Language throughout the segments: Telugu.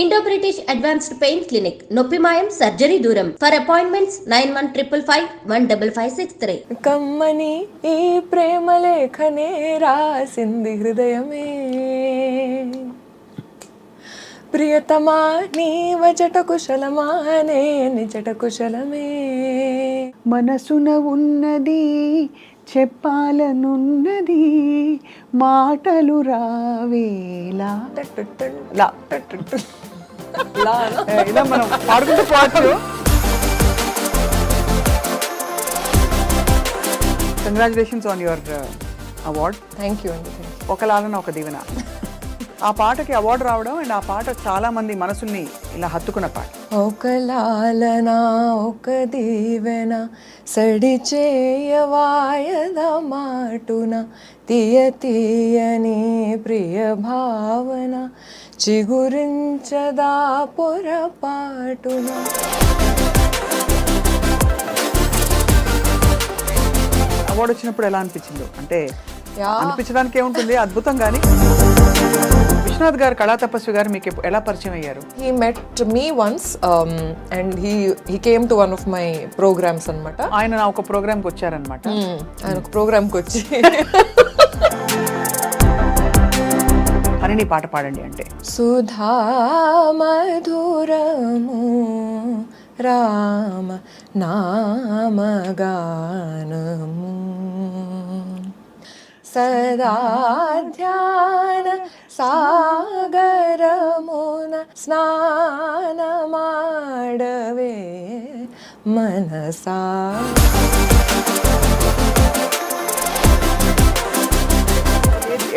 Indo British advanced pain clinic, నొప్పి మాయం, సర్జరీ దూరం. For appointments 9155515563. కమ్మని ఈ ప్రేమ లేఖనే రాసింది హృదయమే, ప్రియతమా నీ వజట కుశలమా నే నిజట కుశలమే. మనసున ఉన్నది చెప్పాలనున్నది మాటలు రావేలా. ఇలా మనం పాడుకుంటూ పోవచ్చు. Congratulations on your award. Thank you అండి. ఒక లాలన ఒక దీవెన. ఆ పాటకి అవార్డు రావడం అండ్ ఆ పాట చాలా మంది మనసుల్ని ఇలా హత్తుకున్న పాట. ఒక లాలన ఒక దీవెన సడి చేయవాయద మాటున తీయ తీయని ప్రియ భావన చిగురించదా పొరపాటున. అవార్డు వచ్చినప్పుడు ఎలా అనిపించిందో అంటే అనిపించడానికి ఏముంటుంది, అద్భుతం. కానీ విశ్వనాథ్ గారు, కళా తపస్వి గారు మీకు ఎలా పరిచయం అయ్యారు? He met me once and he came to one of my programs అన్నమాట. ఆయన నా ఒక ప్రోగ్రామ్కి వచ్చారనమాట. ఆయన ఒక ప్రోగ్రామ్కి వచ్చి హరిణి పాట పాడండి అంటే. సుధా మధురము రామ నామగానము సదా ధ్యాన సాగరమున స్నానమాడవే మనసా.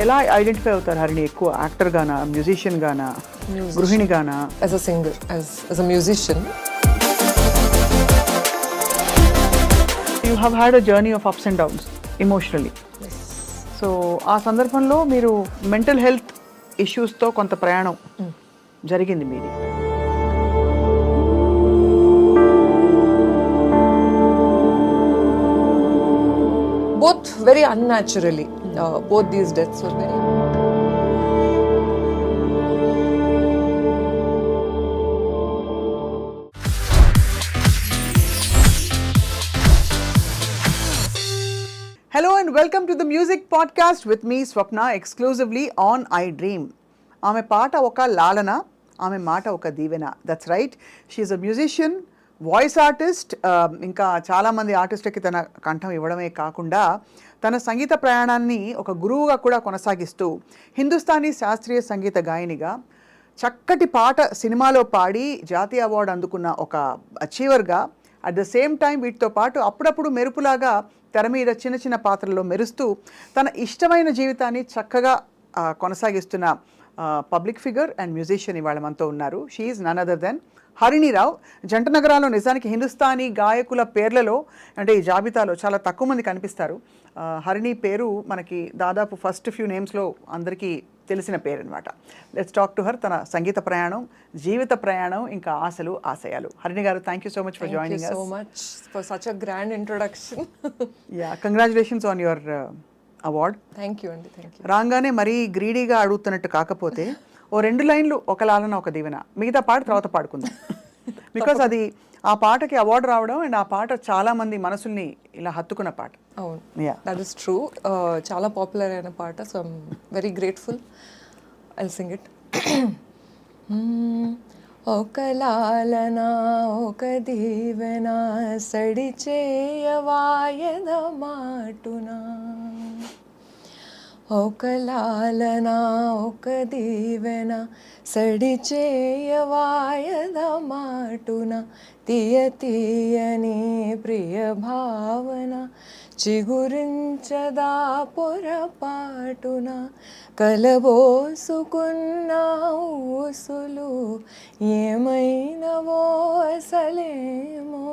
ఎలా ఐడెంటిఫై అవుతారు హరిణి? ఎక్కువ యాక్టర్ గానా, మ్యూజిషియన్ గానా, గృహిణి గానా? As a singer, as a musician. You have had a journey of ups and downs emotionally. So ఆ సందర్భంలో మీరు మెంటల్ హెల్త్ ఇష్యూస్తో కొంత ప్రయాణం జరిగింది మీది. Both very unnaturally. Both these deaths were very. Hello and welcome to the music podcast with me Swapna, exclusively on I Dream. ఆమె పాట ఒక లాలన, ఆమె మాట ఒక దీవెన. That's right. She is a musician, voice artist. ఇంకా చాలామంది ఆర్టిస్టులకి తన కంఠం ఇవ్వడమే కాకుండా తన సంగీత ప్రయాణాన్ని ఒక గురువుగా కూడా కొనసాగిస్తూ హిందుస్థానీ శాస్త్రీయ సంగీత గాయనిగా చక్కటి పాట సినిమాలో పాడి జాతీయ అవార్డు అందుకున్న ఒక అచీవర్గా, అట్ ద సేమ్ టైం వీటితో పాటు అప్పుడప్పుడు మెరుపులాగా తెర మీద చిన్న చిన్న పాత్రల్లో మెరుస్తూ తన ఇష్టమైన జీవితాన్ని చక్కగా కొనసాగిస్తున్న పబ్లిక్ ఫిగర్ అండ్ మ్యూజిషియన్ ఇవాళ మనతో ఉన్నారు. She is none other than Harini Rao. జంట నగరాల్లో నిజానికి హిందుస్థానీ గాయకుల పేర్లలో అంటే ఈ జాబితాలో చాలా తక్కువ మంది కనిపిస్తారు. హరిణి పేరు మనకి దాదాపు ఫస్ట్ ఫ్యూ నేమ్స్లో అందరికీ తెలిసిన పేరు అనమాట. Let's talk to her. తన సంగీత ప్రయాణం, జీవిత ప్రయాణం, ఇంకా ఆశలు, ఆశయాలు. హరిణి గారు, thank you so much for joining us. Thank you so much for such a grand introduction. Yeah, congratulations on your award. Thank you అండి. Thank you. రాగానే మరీ గ్రీడీగా అడుగుతున్నట్టు కాకపోతే ఓ 2 లైన్లు ఒక లాలన ఒక దీవెన, మిగతా పాట తర్వాత పాడుకుందాం. బికాస్ అది ఆ పాటకి అవార్డు రావడం అండ్ ఆ పాట చాలా మంది మనసుల్ని ఇలా హత్తుకున్న పాట. అవును, Yeah. That is true. చాలా పాపులర్ అయిన పాట. So I'm very grateful. I'll sing it. ఒక లాలన ఒక దీవెన సడి చేయవాయద మాటున, ఒక లాలన ఒక దీవెన సడి చేయవాయద మాటున తీయ తీయని ప్రియ భావన చిగురించదా పొరపాటున కలబోసుకున్న ఊసులు ఏమైనవో అసలేమో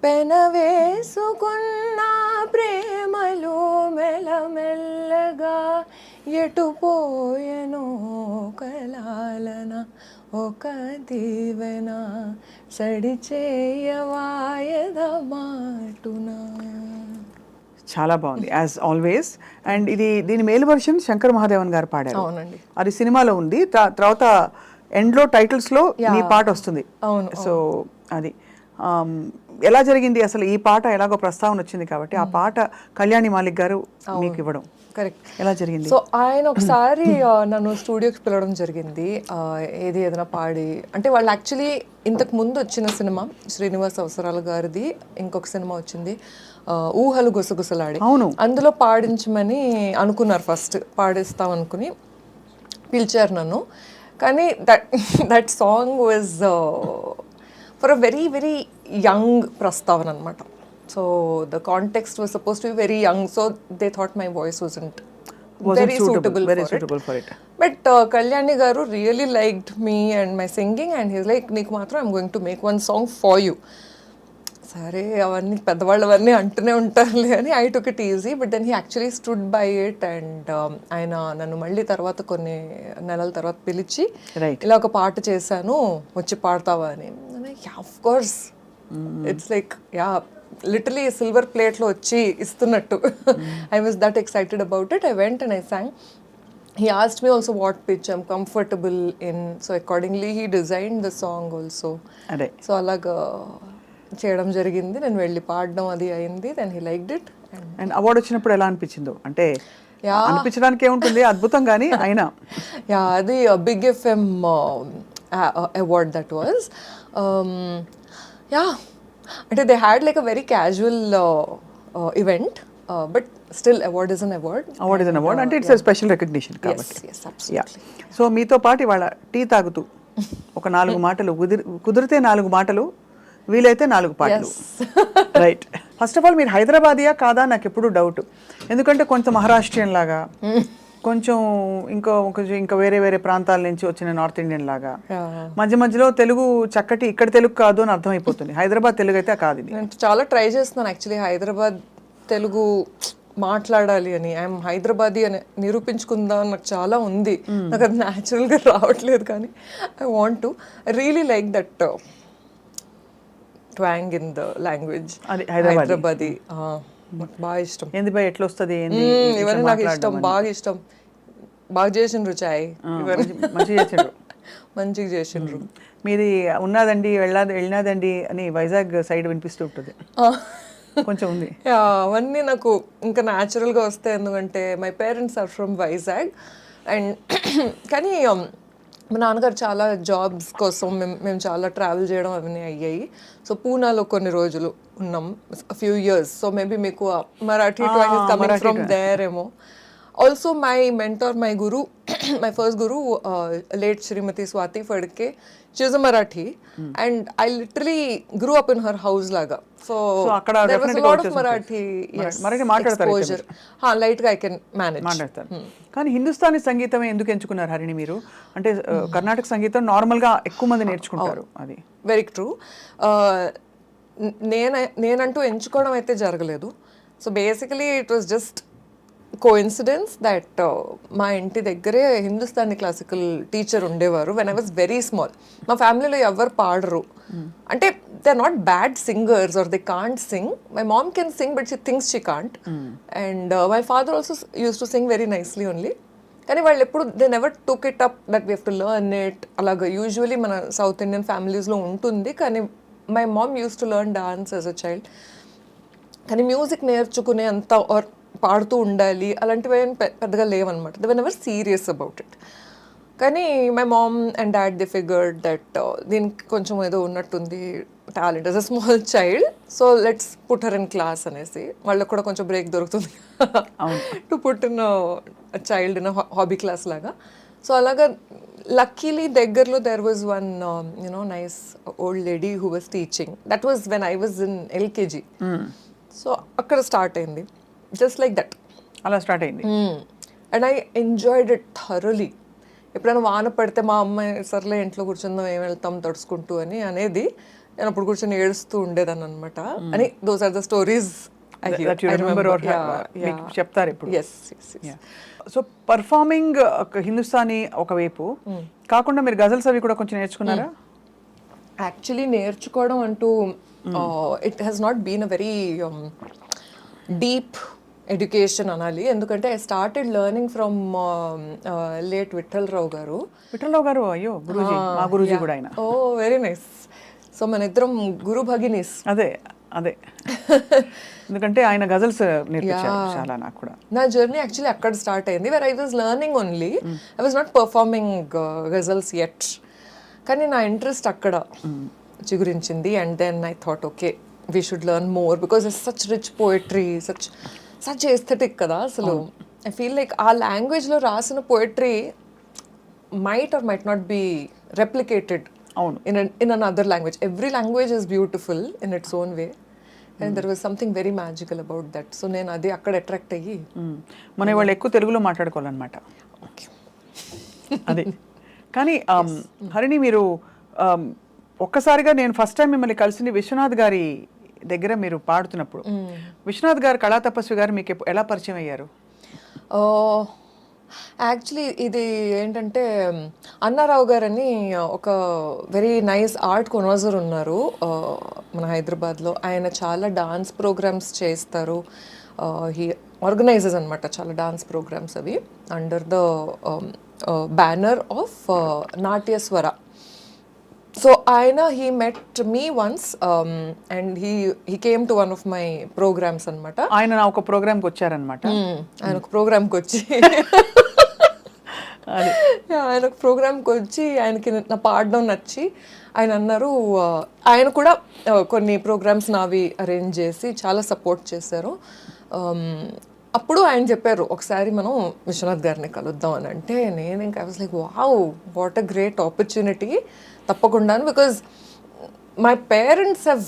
పెనవేసుకున్న ప్రేమలు మెల్లమెల్లగా ఎటుపోయెనో కలాలన ఒక దీవెన సడి చేయవాయద మాటున. చాలా బాగుంది యాజ్ ఆల్వేస్. అండ్ దీని మేలు వర్షన్ శంకర్ మహాదేవన్ గారు పాడారు. అవునండి. అది సినిమాలో ఉంది. తర్వాత ఎండ్లో టైటిల్స్లో మీ పాట వస్తుంది. అవును. సో అది ఎలా జరిగింది అసలు? ఈ పాట ఎలాగో ప్రస్తావన వచ్చింది కాబట్టి ఆ పాట కళ్యాణి మాలిక్ గారు మీకు ఇవ్వడం కరెక్ట్. ఎలా జరిగింది? సో ఆయన ఒకసారి నన్ను స్టూడియోకి పిలవడం జరిగింది. ఏదైనా పాడి అంటే వాళ్ళు యాక్చువల్లీ ఇంతకు ముందు వచ్చిన సినిమా శ్రీనివాస్ అవసరాల గారిది ఇంకొక సినిమా వచ్చింది ఊహలు గుసగుసలాడి. అవును, అందులో పాడించమని అనుకున్నారు, ఫస్ట్ పాడిస్తాం అనుకుని పిలిచారు నన్ను. కానీ that song was for a very very young ప్రస్తావన అనమాట. So the context was supposed to be very young, so they thought my voice wasn't very suitable for it. But Kalyani garu really liked me and my singing, and he's like, "Neeku matram I'm going to make one song for you." సరే అవన్నీ పెద్దవాళ్ళు అవన్నీ అంటూనే ఉంటారులే అని I took it easy. But then he actually stood by it. And ఆయన నన్ను మళ్ళీ తర్వాత కొన్ని నెలల తర్వాత పిలిచి ఇలా ఒక పాట చేశాను, వచ్చి పాడతావా అని. Of course, it's like yeah literally silver ప్లేట్లో వచ్చి ఇస్తున్నట్టు. I was that excited about it. I went and I sang. He asked me also what pitch I'm comfortable in, so accordingly he designed the song also. అదే సో అలాగా చేయడం జరిగింది. నేను వెళ్ళి పాడడం అది అయింది. Then he liked it. And award వచ్చినప్పుడు ఎలా అనిపించిందో? అంటే అనిపించడానికి ఏముంటుంది, అద్భుతం. కానీ అయినా యా అది big FM award that was. Yeah అంటే they had like a very casual event, but still award is an award. Award is an award అంటే ఇట్స్ స్పెషల్ రికగ్నిషన్ కాబట్టి. సో మీతో పాటు ఇవాళ టీ తాగుతూ ఒక 4 మాటలు, కుదిరితే 4 మాటలు, వీలైతే 4 పాటలు. రైట్. ఫస్ట్ ఆఫ్ ఆల్ మీరు హైదరాబాదియా కాదా నాకు ఎప్పుడు డౌట్. ఎందుకంటే కొంచెం మహారాష్ట్రియన్ లాగా, కొంచెం ఇంకా వేరే వేరే ప్రాంతాల నుంచి వచ్చిన నార్త్ ఇండియన్ లాగా, మధ్య మధ్యలో తెలుగు చక్కటి ఇక్కడ తెలుగు కాదు అని అర్థమైపోతుంది. హైదరాబాద్ తెలుగు అయితే కాదు. ఇది నేను చాలా ట్రై చేస్తున్నాను యాక్చువల్లీ హైదరాబాద్ తెలుగు మాట్లాడాలి అని. ఐఎమ్ హైదరాబాదీ అని నిరూపించుకుందాం నాకు చాలా ఉంది. నాకు అది న్యాచురల్గా రావట్లేదు, కానీ I want to. I really like that twang in the language. Hyderabadi నాకు బాగా ఇష్టం. ఏంది బాయ్ ఎట్లా వస్తుంది? ఇవన్నీ నాకు ఇష్టం, బాగా ఇష్టం. బాగా చేసిండ్రు చాయ్, మంచిగా చేసిండ్రు. మీది ఉన్నదండి వెళ్ళినదండి అని వైజాగ్ సైడ్ వినిపిస్తూ ఉంటుంది కొంచెం ఉంది. అవన్నీ నాకు ఇంకా న్యాచురల్గా వస్తాయి, ఎందుకంటే my parents are from Vizag. And కానీ మా నాన్నగారు చాలా జాబ్స్ కోసం మేము చాలా ట్రావెల్ చేయడం అవన్నీ అయ్యాయి. సో పూనాలో కొన్ని రోజులు ఉన్నాం, ఫ్యూ ఇయర్స్. సో మేబీ మీకు Marathi twang is coming from there ఏమో. Also my mentor, my guru, my first guru, late Srimati Swati Fadke, she is a Marathi, and I literally grew up in her house laga. So there was a lot of Marathi, yes, exposure. Light I can manage. కానీ హిందుస్థానీ సంగీతం ఎందుకు ఎంచుకున్నారు హరిణి మీరు? అంటే కర్ణాటక సంగీతం నార్మల్గా ఎక్కువ మంది నేర్చుకుంటారు. అది వెరీ ట్రూ. నేనంటూ ఎంచుకోవడం అయితే జరగలేదు. So basically it was just coincidence that మా ఇంటి దగ్గరే హిందుస్థానీ క్లాసికల్ టీచర్ ఉండేవారు when I was very small. మా ఫ్యామిలీలో ఎవరు పాడరు, అంటే they are not bad singers or they can't sing. My mom can sing but she thinks she can't. And my father also used to sing very nicely only. కానీ వాళ్ళు ఎప్పుడు they never took it up that we have to learn it. అలాగా యూజువలీ మన సౌత్ ఇండియన్ ఫ్యామిలీస్లో ఉంటుంది, కానీ my mom use to learn dance as a child. కానీ మ్యూజిక్ నేర్చుకునే అంత ఆర్ పాడుతూ ఉండాలి అలాంటివి ఏం పెద్దగా లేవన్నమాట. They were never serious about it. కానీ my mom and dad they figured that దీనికి కొంచెం ఏదో ఉన్నట్టుంది, talent as a small child, so let's put her in class అనేసి. వాళ్ళకి కూడా కొంచెం బ్రేక్ దొరుకుతుంది to put in child in hobby class లాగా. సో అలాగా లక్కీలీ దగ్గరలో there was one nice old lady who was teaching. That was when I was in LKG. So అక్కడ స్టార్ట్ అయింది, జస్ట్ లైక్ దట్ అలా స్టార్ట్ అయింది. And I enjoyed it thoroughly. ఎప్పుడైనా వాన పడితే మా అమ్మాయి సర్లే ఇంట్లో కూర్చుందాం, ఏం వెళ్తాం తడుచుకుంటూ అని అనేది, నేను అప్పుడు కూర్చొని ఏడుస్తూ ఉండేదాన్ని అనమాట. అని దోస్ ఆర్ ద స్టోరీస్ చెప్తారు ఇప్పుడు. సో పర్ఫార్మింగ్ హిందుస్థానీ ఒకవైపు కాకుండా మీరు గజల్స్ అవి కూడా కొంచెం నేర్చుకున్నారా? యాక్చువల్లీ నేర్చుకోవడం అంటూ it has not been a very deep education అనాలి, ఎందుకంటే I started learning from late Vithala Rao గారు. విఠలరావు గారు, అయ్యో గురూజీ, మా గురూజీ కూడా ఆయన. ఓ వెరీ నైస్. సో మన ఇద్దరం గురు భగినీస్. అదే అదే ఎందుకంటే ఆయన గజల్స్ నేర్పించారు చాలా నాకు కూడా. నా జర్నీ యాక్చువల్లీ అక్కడ స్టార్ట్ అయింది, where I was learning only, I was not performing ghazals at. కానీ నా ఇంట్రెస్ట్ అక్కడ చిగురించింది. And then I thought okay we should learn more because it's such rich poetry, such aesthetic కదా అసలు. ఐ ఫీల్ లైక్ ఆ లాంగ్వేజ్లో రాసిన poetry might or might not be replicated అవును in another language. Every language is beautiful in its own way, and there was something very magical about that. So నేను అది అక్కడ అట్రాక్ట్ అయ్యి మన వాళ్ళు ఎక్కువ తెలుగులో మాట్లాడుకోవాలన్నమాట. అది కానీ హరిణి, మీరు ఒక్కసారిగా నేను ఫస్ట్ టైం మిమ్మల్ని కలిసింది విశ్వనాథ్ గారి దగ్గర మీరు పాడుతున్నప్పుడు. విశ్వనాథ్ గారు, కళా తపస్వి గారు మీకు ఎలా పరిచయం అయ్యారు? యాక్చువల్లీ ఇది ఏంటంటే అన్నారావు గారని ఒక వెరీ నైస్ ఆర్ట్ కొనోజర్ ఉన్నారు మన హైదరాబాద్లో. ఆయన చాలా డాన్స్ ప్రోగ్రామ్స్ చేస్తారు. హీ ఆర్గనైజెస్ అనమాట చాలా డాన్స్ ప్రోగ్రామ్స్ అవి under the banner of Natyaswara. So ఆయన he met me once and he came to one of my programs అనమాట. ఆయన నా ఒక ప్రోగ్రామ్కి వచ్చారనమాట. ఆయన ఒక ప్రోగ్రామ్కి వచ్చి ఆయన ఒక ప్రోగ్రామ్కి వచ్చి ఆయనకి నా పాడడం నచ్చి ఆయన అన్నారు, ఆయన కూడా కొన్ని ప్రోగ్రామ్స్ నావి అరేంజ్ చేసి చాలా సపోర్ట్ చేశారు. అప్పుడు ఆయన చెప్పారు ఒకసారి మనం విశ్వనాథ్ గారిని కలుద్దాం అని. అంటే నేను ఇంకా I was like wow, what a great opportunity, తప్పకుండా. Because my parents have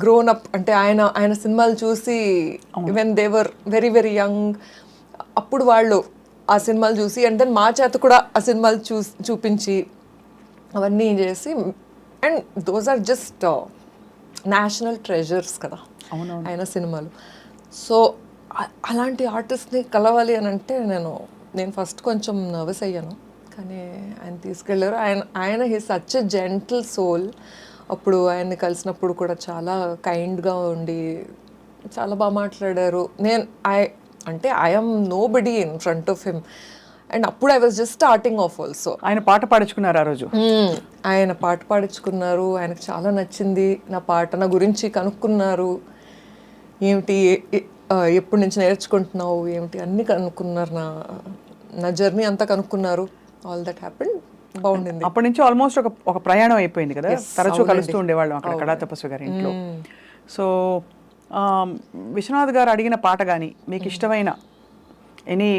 grown up, అంటే ఆయన సినిమాలు చూసి when they were very very young, అప్పుడు వాళ్ళు ఆ సినిమాలు చూసి అండ్ దెన్ మా చేత కూడా ఆ సినిమాలు చూపించి అవన్నీ చేసి, and those are just national treasures కదా ఆయన సినిమాలు. సో అలాంటి ఆర్టిస్ట్ని కలవాలి అని అంటే నేను ఫస్ట్ కొంచెం నర్వస్ అయ్యాను, కానీ ఆయన తీసుకెళ్ళారు. ఆయన he such a gentle soul. అప్పుడు ఆయన్ని కలిసినప్పుడు కూడా చాలా కైండ్గా ఉండి చాలా బాగా మాట్లాడారు. I'm nobody in front of him, and అప్పుడు I was just starting off also. ఆయన పాట పాడించుకున్నారు ఆ రోజు. ఆయన పాట పాడించుకున్నారు, ఆయనకు చాలా నచ్చింది నా పాట. నా గురించి కనుక్కున్నారు, ఏమిటి ఎప్పటి నుంచి నేర్చుకుంటున్నావు ఏమిటి అన్నీ కనుక్కున్నారు, నా జర్నీ అంతా కనుక్కున్నారు. ఆల్ దట్ హ్యాపెండ్, బాగుండింది. అప్పటి నుంచి ఆల్మోస్ట్ ఒక ప్రయాణం అయిపోయింది కదా, తరచూ కలుస్తూ ఉండేవాళ్ళం అక్కడ కళా తపస్వి గారి ఇంట్లో. సో విశ్వనాథ్ గారు అడిగిన పాట కానీ మీకు ఇష్టమైన any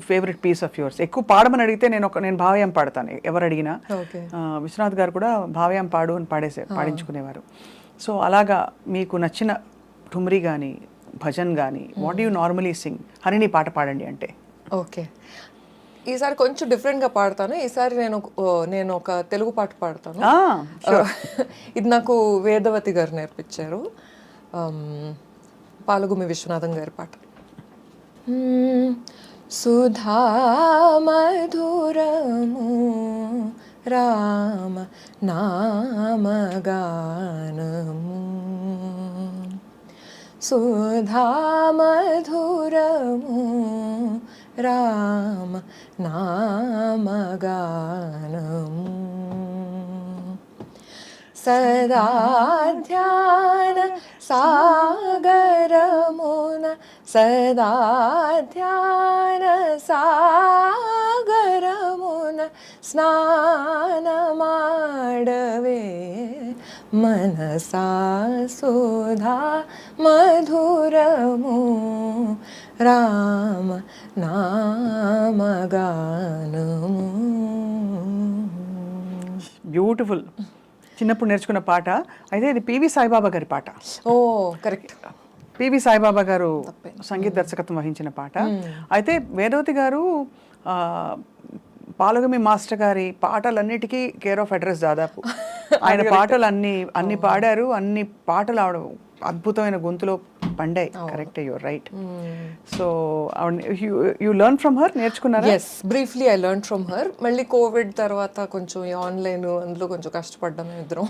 favourite piece of yours? ఎక్కువ పాడమని అడిగితే నేను భావయం పాడతాను ఎవరు అడిగినా. విశ్వనాథ్ గారు కూడా భావయం పాడు అని పాడించుకునేవారు. సో అలాగా మీకు నచ్చిన ఠుమ్రీ కానీ భజన్ కానీ what you normally Singh? Harini పాట పాడండి అంటే. ఓకే, ఈసారి కొంచెం డిఫరెంట్గా పాడతాను. ఈసారి నేను ఒక తెలుగు పాట పాడతాను. ఇది నాకు వేదవతి గారు నేర్పించారు, పాలగుమి విశ్వనాథం గారి పాట. సుధా మధురము రామ నామగానము, సుధా మధురము రామ నామగానము, సదా ధ్యాన సాగరమున సదా ధ్యాన సాగరమున స్నానమాడవే మనసా, సుధా మధురము రామ నామగానము. బ్యూటిఫుల్. చిన్నప్పుడు నేర్చుకున్న పాట అయితే ఇది పివి సాయిబాబా గారి పాట. ఓ కరెక్ట్, పివి సాయిబాబా గారు సంగీత దర్శకత్వం వహించిన పాట. అయితే వేదవతి గారు పాలగుమి మాస్టర్ గారి పాటలన్నిటికీ కేర్ ఆఫ్ అడ్రస్ దాదాపు. ఆయన పాటలు అన్ని పాడారు, అన్ని పాటలు ఆవిడ అద్భుతమైన గొంతులో పండాయి. Correct, your right. So you learn from her, నేర్చుకున్నారా? Yes, briefly I learn from her. మళ్ళీ కోవిడ్ తర్వాత కొంచెం ఆన్లైన్ అందులో కొంచెం కష్టపడ్డాము ఇద్దరం.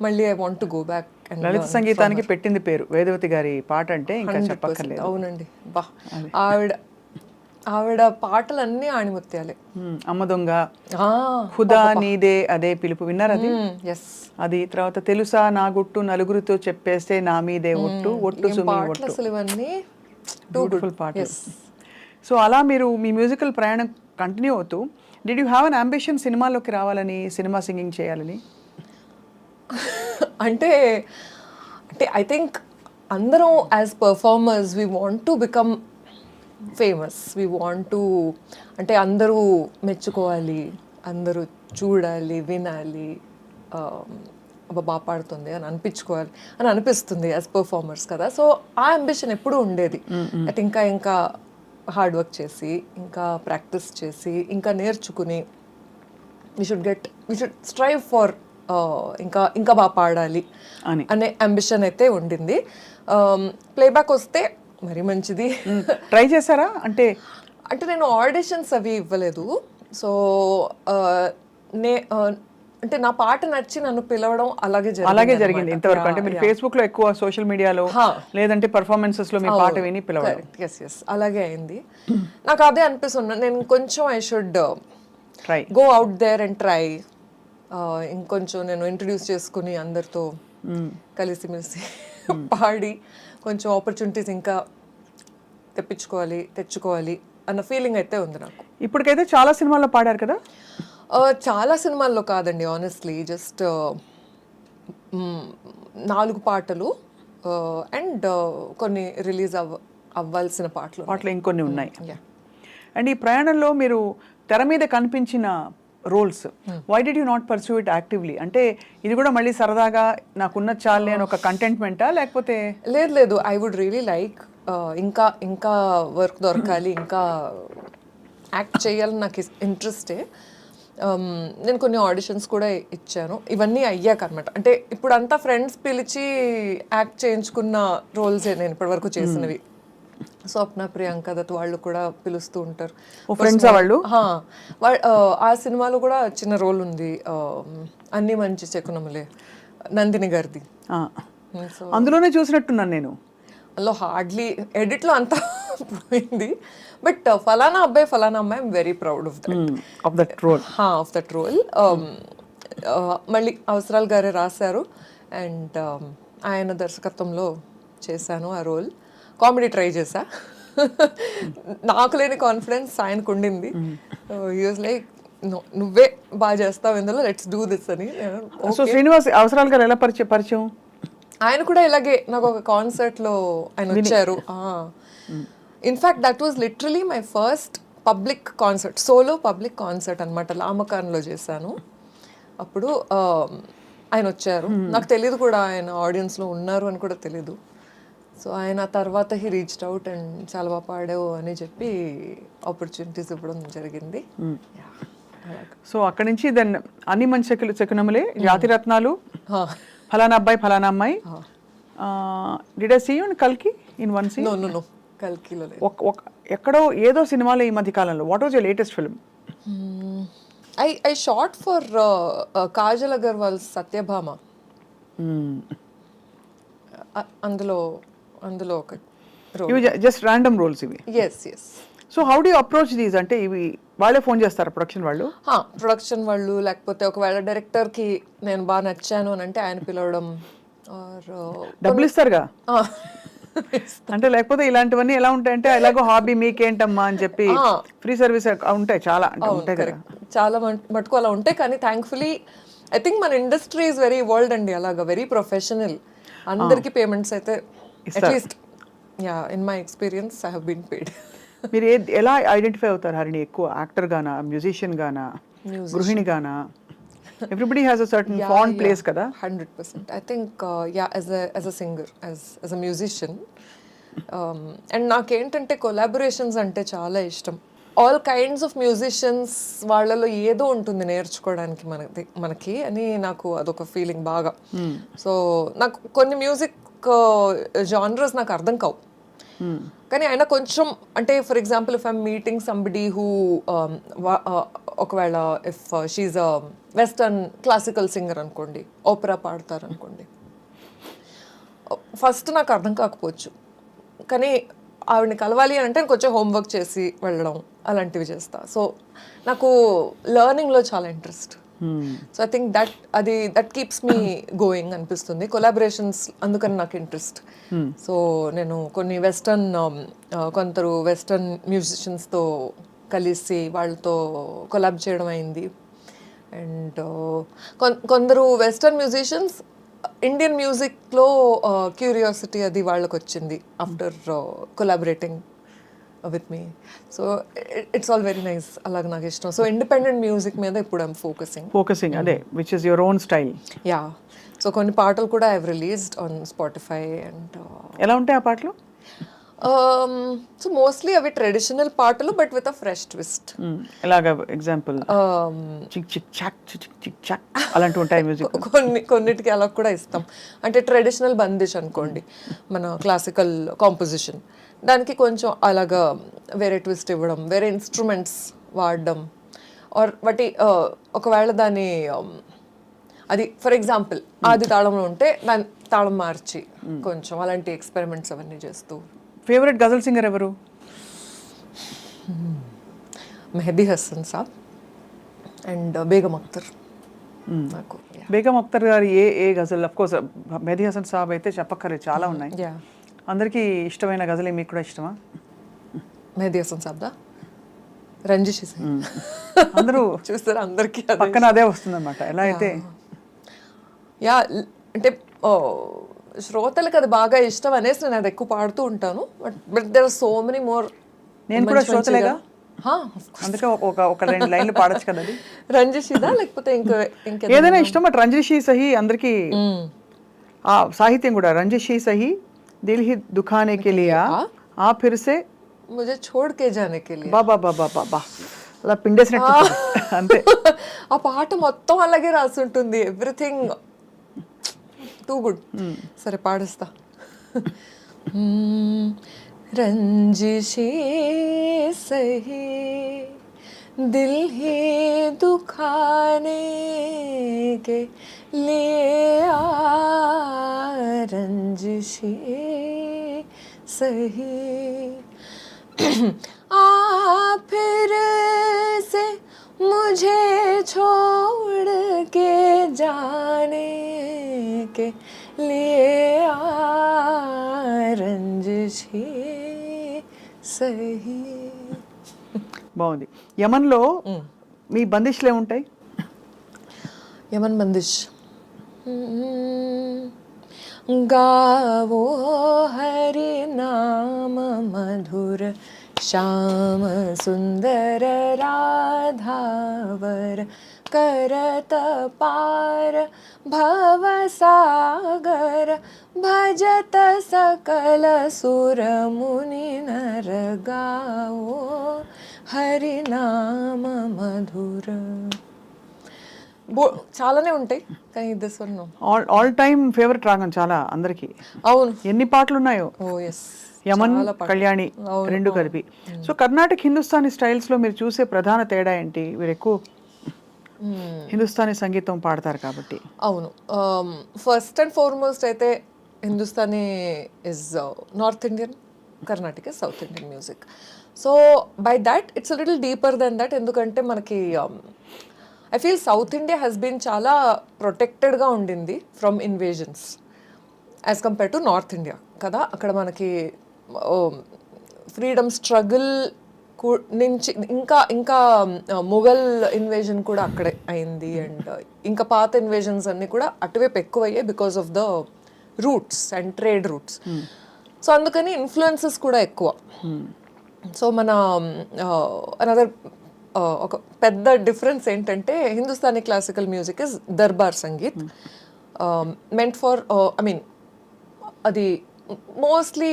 మళ్ళీ I want to go back and లలిత learn సంగీతానికి from her. పెట్టింది పేరు వేదవతి గారి పాట అంటే ఇంకా 100%. చెప్పక్కర్లేదు. అవునండి బా ఆవిడ పాటలన్నీ ఆణిముత్యాలే. అమ్మ దొంగ, హుదా నీదే అదే పిలుపు విన్నారు అది? ఎస్, అది తర్వాత తెలుసా నా గుట్టు నలుగురితో చెప్పేస్తే నా మీదే ఒట్టు ఒట్టు సుమి పాటలు ఒట్టు. అసలు ఇవన్నీ బ్యూటిఫుల్ పాటలు. సో అలా మీరు మీ మ్యూజికల్ ప్రయాణం కంటిన్యూ అవుతూ did you have an ambition సినిమాలోకి రావాలని, సినిమా సింగింగ్ చేయాలని? అంటే ఐ థింక్ అందరం as performers we want to become famous, we want to, అంటే అందరూ మెచ్చుకోవాలి, అందరూ చూడాలి, వినాలి, అబ్బా బాగా పాడుతుంది అని అనిపించుకోవాలి అని అనిపిస్తుంది యాజ్ పర్ఫార్మర్స్ కదా. సో ఆ అంబిషన్ ఎప్పుడూ ఉండేది. అయితే ఇంకా హార్డ్ వర్క్ చేసి, ఇంకా ప్రాక్టీస్ చేసి, ఇంకా నేర్చుకుని వీ షుడ్ స్ట్రైవ్ ఫర్ ఇంకా బాగా పాడాలి అనే అంబిషన్ అయితే ఉండింది. ప్లేబ్యాక్ వస్తే మరి మంచిది. ట్రై చేశారా? అంటే నేను ఆడిషన్స్ అవి ఇవ్వలేదు. సో అంటే నా పాట నచ్చి నన్ను పిలవడం అలాగే జరిగింది ఇంతవరకు. అంటే మీరు ఫేస్బుక్ లో ఎక్కువ, సోషల్ మీడియాలో లేదంటే పర్ఫార్మెన్సెస్ లో మీ పాట విని పిలవడం. ఎస్ అలాగే అయింది. నాకు అదే అనిపిస్తుంది, నేను కొంచెం I should try go out there and try. ఇంకొంచెం నేను ఇంట్రడ్యూస్ చేసుకుని అందరితో కలిసిమెలిసి పాడి కొంచెం ఆపర్చునిటీస్ ఇంకా తెచ్చుకోవాలి అన్న ఫీలింగ్ అయితే ఉంది నాకు. ఇప్పటికైతే చాలా సినిమాల్లో పాడారు కదా? చాలా సినిమాల్లో కాదండి, ఆనెస్ట్లీ జస్ట్ 4 పాటలు అండ్ కొన్ని రిలీజ్ అవ్వాల్సిన పాటలు ఇంకొన్ని ఉన్నాయి. అండ్ ఈ ప్రయాణంలో మీరు తెర మీద కనిపించిన roles, why did you not pursue it actively? అంటే ఇది కూడా మళ్ళీ సరదాగా నాకున్న చాలే అని ఒక కంటెంట్మెంటా, లేకపోతే? లేదు, ఐ వుడ్ రియలీ లైక్ ఇంకా వర్క్ దొరకాలి, ఇంకా యాక్ట్ చేయాలని నాకు ఇంట్రెస్టే. నేను కొన్ని ఆడిషన్స్ కూడా ఇచ్చాను, ఇవన్నీ అయ్యాక అనమాట. అంటే ఇప్పుడు అంతా ఫ్రెండ్స్ పిలిచి యాక్ట్ చేయించుకున్న రోల్సే నేను ఇప్పటివరకు చేసినవి. స్వప్న, ప్రియాంక దత్ వాళ్ళు కూడా పిలుస్తూ ఉంటారు. ఫ్రెండ్స్ వాళ్ళు? ఆ సినిమాలో కూడా చిన్న రోల్ ఉంది, అన్ని మంచి శకునములే, నందిని గారిది. అందులోనే చూసినట్టున్నాను నేను. అందులో హార్డ్లీ ఎడిట్లో అంతా పోయింది, బట్ ఫలానా అబ్బాయి ఫలానా అమ్మాయి I'm very proud of that role. మళ్ళీ అవసరాలు గారే రాశారు అండ్ ఆయన దర్శకత్వంలో చేశాను ఆ రోల్. కామెడీ ట్రై చేశా, నాకు లేని కాన్ఫిడెన్స్ ఆయనకు ఉండింది. యూజ్ లైక్ నువ్వే బాగా చేస్తావు ఇందులో, లెట్స్ డూ దిస్ అని. సో శ్రీనివాస్ అవసరాలు గారు ఎలా పరిచయం? ఆయన కూడా ఇలాగే నాకు ఒక కాన్సర్ట్లో ఆయన వచ్చారు. In fact that was literally my first public concert, solo public concert అనమాట. లామకాన్లో చేశాను. అప్పుడు ఆయన వచ్చారు, నాకు తెలీదు కూడా ఆయన ఆడియన్స్లో ఉన్నారు అని కూడా తెలీదు. సో ఆయన తర్వాత హీ రీచ్డ్ అవుట్ అండ్ చాలా బాగా పాడావు అని చెప్పి ఆపర్చునిటీస్ ఇవ్వడం జరిగింది. సో అక్కడి నుంచి దెన్ అన్ని మంచి శకునములే, జాతిరత్నాలు, ఫలానా అబ్బాయి ఫలానా అమ్మాయి. Did I see you in కల్కి ఇన్ వన్ సీన్? నో కల్కిలో లేదు. ఎక్కడో ఏదో సినిమాలో ఈ మధ్య కాలంలో. What was your latest film? I shot for Kajal Aggarwal Satyabhama. అందులో ఒక ఇవి జస్ట్ ర్యాండమ్ రోల్స్ ఇవి? Yes. So how do you approach these? అంటే ఇవి వాళ్ళే ఫోన్ చేస్తారా ప్రొడక్షన్ వాళ్ళు? ప్రొడక్షన్ వాళ్ళు, లేకపోతే ఒకవేళ డైరెక్టర్కి నేను బాగా నచ్చాను అని అంటే ఆయన పిలవడం. డబ్బులు ఇస్తారుగా? అంటే లేకపోతే ఇలాంటివన్నీ ఎలా ఉంటాయంటే ఎలాగో హాబీ మీకేంటమ్మా అని చెప్పి ఫ్రీ సర్వీస్ ఉంటాయి, చాలా ఉంటాయి కదా. చాలా మటుకు అలా ఉంటాయి, కానీ థ్యాంక్ఫుల్లీ ఐ థింక్ మన ఇండస్ట్రీ ఈజ్ వెరీ వరల్డ్ అండి, అలాగా వెరీ ప్రొఫెషనల్. అందరికి పేమెంట్స్ అయితే at least in my experience I have been paid. మీరు ఎలా ఐడెంటిఫై అవుతారు హరిణి? ఎక్కువ యాక్టర్ గానా, మ్యూజిషియన్ గానా, గృహిణి గానా? Everybody has a certain fond place కదా. 100%. I think as a singer, as a musician, and నాకేంటంటే కొలాబరేషన్స్ అంటే చాలా ఇష్టం. ఆల్ కైండ్స్ ఆఫ్ మ్యూజిషియన్స్ వాళ్ళలో ఏదో ఉంటుంది నేర్చుకోవడానికి మనకి అని నాకు అదొక ఫీలింగ్ బాగా. సో నాకు కొన్ని మ్యూజిక్ జానర్స్ నాకు అర్థం కావు, కానీ అయినా కొంచెం అంటే for example if I'm meeting somebody who ఒకవేళ if she a western classical singer అనుకోండి, ఓపెరా పాడతారు అనుకోండి, ఫస్ట్ నాకు అర్థం కాకపోవచ్చు, కానీ ఆవిడని కలవాలి అంటే కొంచెం హోంవర్క్ చేసి వెళ్ళడం అలాంటివి చేస్తా. సో నాకు లెర్నింగ్లో చాలా interest. So I think that keeps me going అనిపిస్తుంది. కొలాబరేషన్స్ అందుకని నాకు ఇంట్రెస్ట్. సో నేను కొన్ని కొందరు వెస్టర్న్ మ్యూజిషియన్స్తో కలిసి వాళ్ళతో కొలాబ్ చేయడం అయింది. అండ్ కొందరు వెస్టర్న్ మ్యూజిషియన్స్ ఇండియన్ మ్యూజిక్లో క్యూరియాసిటీ అది వాళ్ళకి వచ్చింది after collaborating with me. So it's all very nice. అలాగ నాకు ఇష్టం. సో ఇండిపెండెంట్ మ్యూజిక్ మీద ఇప్పుడు ఐమ్ ఫోకసింగ్ అదే which is your own style. Yeah. So కొన్ని పాటలు కూడా I have released on Spotify. And ఎలా ఉంటాయి ఆ పాటలు? సో మోస్ట్లీ అవి ట్రెడిషనల్ పాటలు but with a fresh twist. ఎలాగ ఎగ్జాంపుల్? చిక్ చిక్ చాక్ చిక్ చిక్ చాక్ అలాంటివి ఉంటాయి మ్యూజిక్. కొన్నిటికి అలా కూడా ఇస్తాం. అంటే ట్రెడిషనల్ బందిష్ అనుకోండి, మన క్లాసికల్ కాంపోజిషన్, దానికి కొంచెం అలాగా వేరే ట్విస్ట్ ఇవ్వడం, వేరే ఇన్స్ట్రుమెంట్స్ వాడడం, ఆర్ వాటి ఒకవేళ దాని అది ఫర్ ఎగ్జాంపుల్ ఆది తాళంలో ఉంటే దాని తాళం మార్చి కొంచెం అలాంటి ఎక్స్పెరిమెంట్స్ అవన్నీ చేస్తూ. ఫేవరెట్ గజల్ సింగర్ ఎవరు? మెహదీ హసన్ సాబ్ అండ్ బేగం అఖ్తర్. నాకు బేగం అఖ్తర్ గారు ఏ గజల్? అఫ్ కోర్స్ మెహదీ హసన్ సాబ్ అయితే చెప్పక్కర్లేదు, చాలా ఉన్నాయి. అందరికీ ఇష్టమైన గజలే మీకు కూడా ఇష్టమా? మెహదీ హసన్ సాబ్దా, రంజిష్ అందరూ చూస్తారు, అందరికీ పక్కన అదే వస్తుంది అనమాట. ఎలా అయితే యా అంటే శ్రోతలకు అది బాగా ఇష్టం అనేసి నేను అది ఎక్కువ పాడుతూ ఉంటాను. But there are so many more. నేను కూడా శ్రోతలేగా, అందుకే ఒక 2 లైన్లు పాడొచ్చు కదా. అది రంజిషిదా లేకపోతే ఇంకా ఏదైనా ఇష్టం. బట్ రంజిషి సహి అందరికి ఆ సాహిత్యం కూడా. రంజిషి సహి దిల్ హి దుఖానే కే లియా ఆ ఫిర్ సే ముझे छोड़ के जाने के लिए. బాబా బాబా బాబా అలా పిండేసినట్టు అంతే. ఆ పాట మొత్తం అలాగే రాసి ఉంటుంది. Everything too good. సరే పాడిస్తా. రంజిషే సహీ దిల్ హీ దుఖానే కే లియా రంజిషే సహీ आ फिर से मुझे छोड़ के जाने के लिए रंजिशे सही. బాగుంది. యమన్లో మీ బందిష్లు ఏముంటాయి? యమన్ బందిష్ गावो हरि नाम मधुर श्याम सुंदर राधावर करत पार भव सागर भजत सकल सुर मुनि नर गावो हरि नाम मधुर. చాలానే ఉంటాయి కానీ this one no. All time favourite రాగం చాలా అందరికి. అవును. ఎన్ని పాటలు ఉన్నాయో. యమన్ కళ్యాణి రెండు కలిపి. సో కర్ణాటక హిందుస్థానీ స్టైల్స్ లో మీరు చూసే ప్రధాన తేడా ఏంటి? మీరు ఎక్కువ హిందుస్థానీ సంగీతం పాడతారు కాబట్టి. అవును. ఫస్ట్ అండ్ ఫార్మోస్ట్ అయితే Hindustani is north Indian, Karnataka south Indian music. So by that it's little deeper than that. ఎందుకంటే మనకి I feel south India has been చాలా ప్రొటెక్టెడ్గా ఉండింది from invasions as compare to north India కదా. అక్కడ మనకి ఫ్రీడమ్ స్ట్రగుల్ నుంచి ఇంకా ముఘల్ ఇన్వేజన్ కూడా అక్కడే అయింది. అండ్ ఇంకా పాత ఇన్వేజన్స్ అన్నీ కూడా అటువైపు ఎక్కువయ్యాయి because of the routes and trade routes. So అందుకని ఇన్ఫ్లుయెన్సెస్ కూడా ఎక్కువ. సో మన అనదర్ ఒక పెద్ద డిఫరెన్స్ ఏంటంటే Hindustani classical music is darbar sangeet, meant for I mean అది మోస్ట్లీ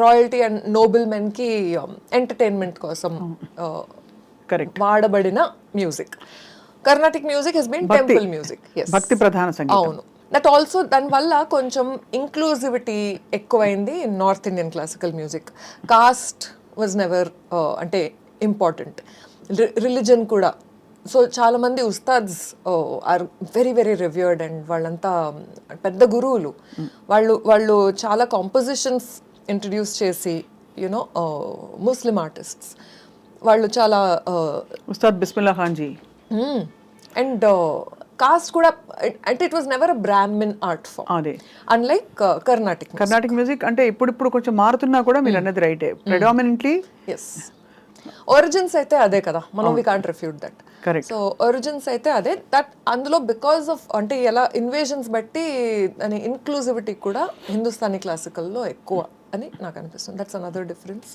రాయల్టీ అండ్ నోబెల్ మెన్కి ఎంటర్టైన్మెంట్ కోసం వాడబడిన music. Carnatic music has been temple music. భక్తి ప్రధాన సంగీతం. అవును. దట్ ఆల్సో దానివల్ల కొంచెం ఇంక్లూజివిటీ ఎక్కువైంది in north Indian classical music. Caste was never అంటే ఇంపార్టెంట్. రిలీజన్ కూడా సో చాలా మంది ustads are very very revered and వాళ్ళంతా పెద్ద గురువులు. వాళ్ళు చాలా కాంపోజిషన్స్ ఇంట్రడ్యూస్ చేసి యునో ముస్లిం ఆర్టిస్ట్స్ వాళ్ళు చాలా ఉస్తాద్ బిస్మిల్లా ఖాన్ జీ. అండ్ కాస్ట్ కూడా అంటే it was never a Brahmin art form, అదే అన్లైక్ కర్ణాటిక్ మ్యూజిక్ అంటే ఇప్పుడు కొంచెం మారుతున్నా కూడా మీరు అన్నది రైటే. ప్రెడామినెంట్లీ ఎస్ ఒరిజిన్స్ అయితే అదే కదా, మనం we can't refute that. Correct. So origins అయితే అదే. దట్ అందులో బికాస్ ఆఫ్ అంటే ఎలా ఇన్వేషన్స్ బట్టి అని ఇన్క్లూజివిటీ కూడా హిందుస్థానీ క్లాసికల్లో ఎక్కువ అని నాకు అనిపిస్తుంది. That's another difference.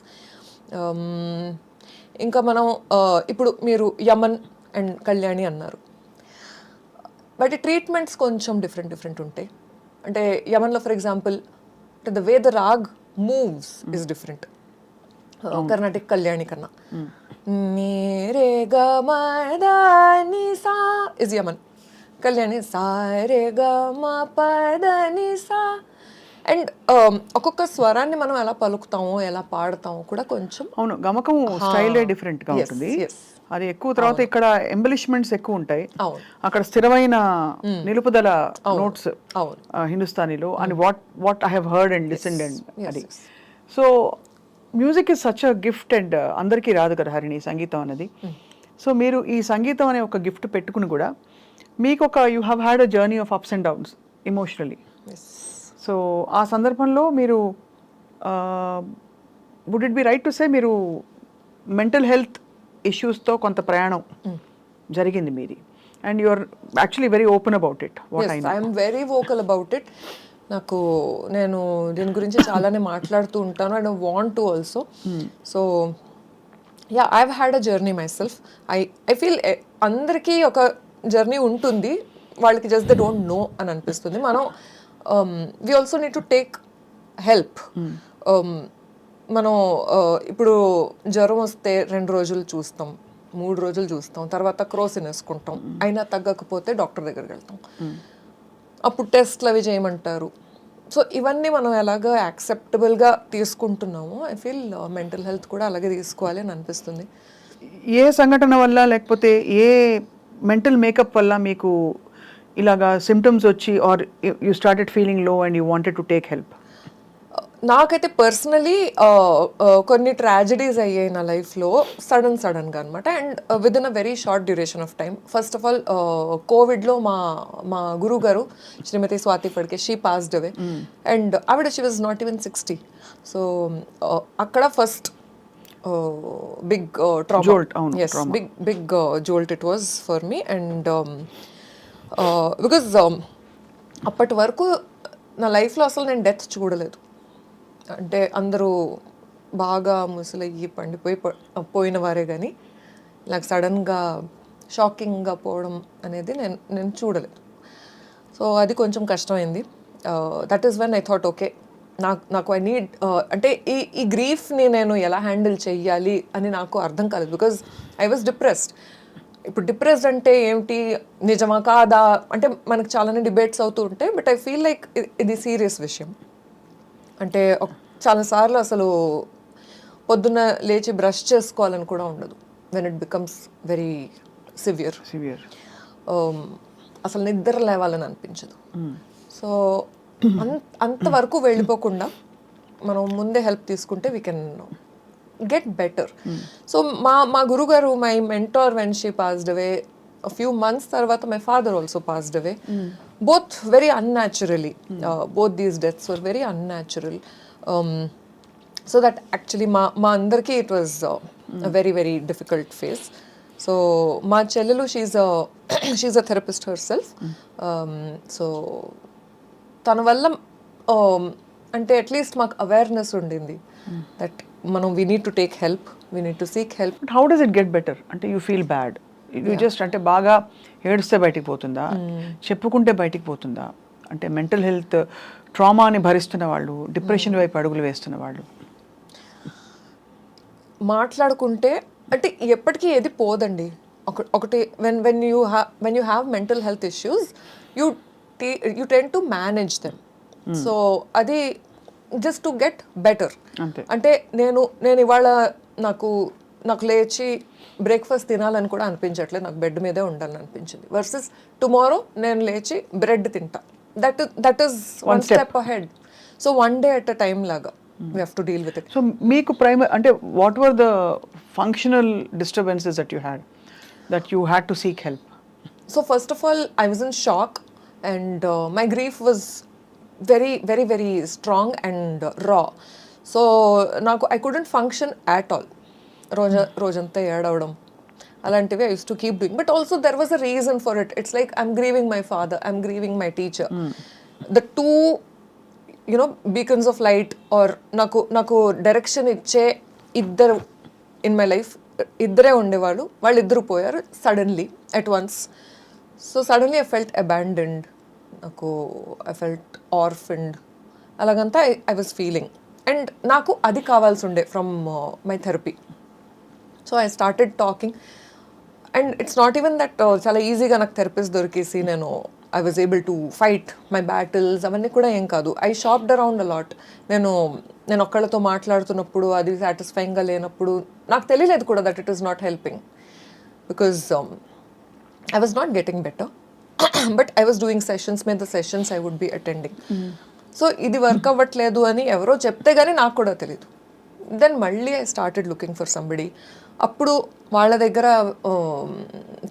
ఇంకా మనం ఇప్పుడు మీరు యమన్ అండ్ కళ్యాణి అన్నారు, బట్ ఈ ట్రీట్మెంట్స్ కొంచెం డిఫరెంట్ ఉంటాయి. అంటే యమన్లో ఫర్ ఎగ్జాంపుల్ అంటే the way the raag moves is different Carnatic Kalyani కన్నా. నీరే గ మ ద ని సా ఇస్ యమన్, కళ్యాణి సా రే గ మ ప ద ని సా. అండ్ ఒక్కొక్క స్వరాన్ని మనం ఎలా పలుకుతామో ఎలా పాడతామో కూడా కొంచెం అవును గమకం స్టైలే డిఫరెంట్ గా ఉంటుంది. అది ఎక్కువ తర్వాత ఇక్కడ ఎంబలిష్మెంట్స్ ఎక్కువ ఉంటాయి, అక్కడ స్థిరమైన నిలుపుదల నోట్స్ హిందుస్థానీలో అని what I have heard and listened and అది. So music is such a gift and అందరికీ రాదు కదా హరిణి సంగీతం అనేది. సో మీరు ఈ సంగీతం అనే ఒక గిఫ్ట్ పెట్టుకుని కూడా మీకు ఒక you have had a journey of ups and downs emotionally. So ఆ సందర్భంలో మీరు would it be right to say మీరు మెంటల్ హెల్త్ ఇష్యూస్తో కొంత ప్రయాణం జరిగింది మీది, and you are actually very open about it. I'm very vocal about it. నేను దీని గురించి చాలానే మాట్లాడుతూ ఉంటాను and want to also. So ya I had a journey myself. I feel అందరికీ ఒక జర్నీ ఉంటుంది, వాళ్ళకి జస్ట్ దే డోంట్ నో అని అనిపిస్తుంది. మనం we also need to take help. మనం ఇప్పుడు జ్వరం వస్తే 2 రోజులు చూస్తాం, 3 రోజులు చూస్తాం, తర్వాత క్రోసిన్ వేసుకుంటాం, అయినా తగ్గకపోతే డాక్టర్ దగ్గరికి వెళ్తాం, అప్పుడు టెస్ట్లు అవి చేయమంటారు. సో ఇవన్నీ మనం ఎలాగ యాక్సెప్టబుల్గా తీసుకుంటున్నామో ఐ ఫీల్ మెంటల్ హెల్త్ కూడా అలాగే తీసుకోవాలి అని అనిపిస్తుంది. ఏ సంఘటన వల్ల లేకపోతే ఏ మెంటల్ మేకప్ వల్ల మీకు ఇలాగా సిమ్టమ్స్ వచ్చి are you started feeling low and you wanted to take help? నాకైతే పర్సనలీ కొన్ని ట్రాజడీస్ అయ్యాయి నా లైఫ్లో సడన్గా అనమాట, and with in a very short duration of time. First of all కోవిడ్లో మా గురువు గారు Shrimati Swati Phadke she passed away, and ఆవిడ she was not even 60. So అక్కడ first big trauma, big jolt it was for me. And because అప్పటి వరకు నా లైఫ్లో అసలు నేను డెత్ చూడలేదు. అంటే అందరూ బాగా ముసలయ్యి పోయిన వారే కానీ నాకు సడన్గా షాకింగ్గా పోవడం అనేది నేను చూడలేదు. సో అది కొంచెం కష్టమైంది. That is when I thought okay నాకు ఐ నీడ్ అంటే ఈ గ్రీఫ్ని నేను ఎలా హ్యాండిల్ చెయ్యాలి అని నాకు అర్థం కాలేదు, బికాజ్ ఐ వాజ్ డిప్రెస్డ్. ఇప్పుడు డిప్రెస్డ్ అంటే ఏమిటి, నిజమా కాదా అంటే మనకు చాలానే డిబేట్స్ అవుతూ ఉంటాయి, బట్ ఐ ఫీల్ లైక్ ఇది సీరియస్ విషయం. అంటే చాలాసార్లు అసలు పొద్దున్న లేచి బ్రష్ చేసుకోవాలని కూడా ఉండదు when it becomes very severe. అసలు నిద్ర లేవాలని అనిపించదు. సో అంతవరకు వెళ్ళిపోకుండా మనం ముందే హెల్ప్ తీసుకుంటే we can get better. So మా గురుగారు my mentor when she passed away a few months తర్వాత my father also passed away. Both very unnaturally. Both these deaths were very unnatural. So that actually మా అందరికీ it was a very very difficult phase. So మా చెల్లెలు she's a therapist herself. So తన వల్ల అంటే అట్లీస్ట్ మాకు అవేర్నెస్ ఉండింది దట్ మనం we need to take help, we need to seek help. But how does it get better? అంటే you feel bad, you just అంటే బాగా ఏడుస్తే బయటికి పోతుందా, చెప్పుకుంటే బయటికి పోతుందా? అంటే మెంటల్ హెల్త్ ట్రామాని భరిస్తున్న వాళ్ళు, డిప్రెషన్ వైపు అడుగులు వేస్తున్న వాళ్ళు మాట్లాడుకుంటే అంటే ఎప్పటికీ ఏది పోదండి. ఒకటి when you have mental health issues you tend to manage them. So అది జస్ట్ టు గెట్ బెటర్. అంటే నేను ఇవాళ నాకు నాకు లేచి బ్రేక్ఫాస్ట్ తినాలని కూడా అనిపించట్లేదు, నాకు బెడ్ మీదే ఉండాలని అనిపించింది. వర్సెస్ టుమారో నేను లేచి బ్రెడ్ తింటా. That is one step ahead. So one day at a time లాగా we have to deal with it. So మీకు అంటే what were the functional disturbances that you had to seek help? So first of all, I was in shock, and my grief was very, very, very strong and raw. So I couldn't function at all. రోజంతా ఏడవడం అలాంటివి I used to keep doing. But also there was a reason for it. It's like I'm grieving my father, I'm grieving my teacher. The two, beacons of light, or నాకు డైరెక్షన్ ఇచ్చే ఇద్దరు ఇన్ మై లైఫ్, ఇద్దరే ఉండేవాళ్ళు, వాళ్ళిద్దరు పోయారు suddenly at once. So suddenly I felt abandoned, I felt orphaned, అలాగంతా ఐ వాజ్ ఫీలింగ్. అండ్ నాకు అది కావాల్సి ఉండే from my therapy. So I started talking, and it's not even that చాలా ఈజీగా నాకు థెరపిస్ట్ దొరికేసి నేను I was able to fight my battles, అవన్నీ కూడా ఏం కాదు. I shopped around a lot. నేను ఒక్కళ్ళతో మాట్లాడుతున్నప్పుడు అది సాటిస్ఫైయింగ్గా లేనప్పుడు నాకు తెలియలేదు కూడా that it is not helping, because I was not getting better. But I was doing sessions, మీద sessions I would be attending. So ఇది వర్క్ అవ్వట్లేదు అని ఎవరో చెప్తే కానీ నాకు కూడా తెలియదు. దెన్ మళ్ళీ I started looking for somebody. అప్పుడు వాళ్ళ దగ్గర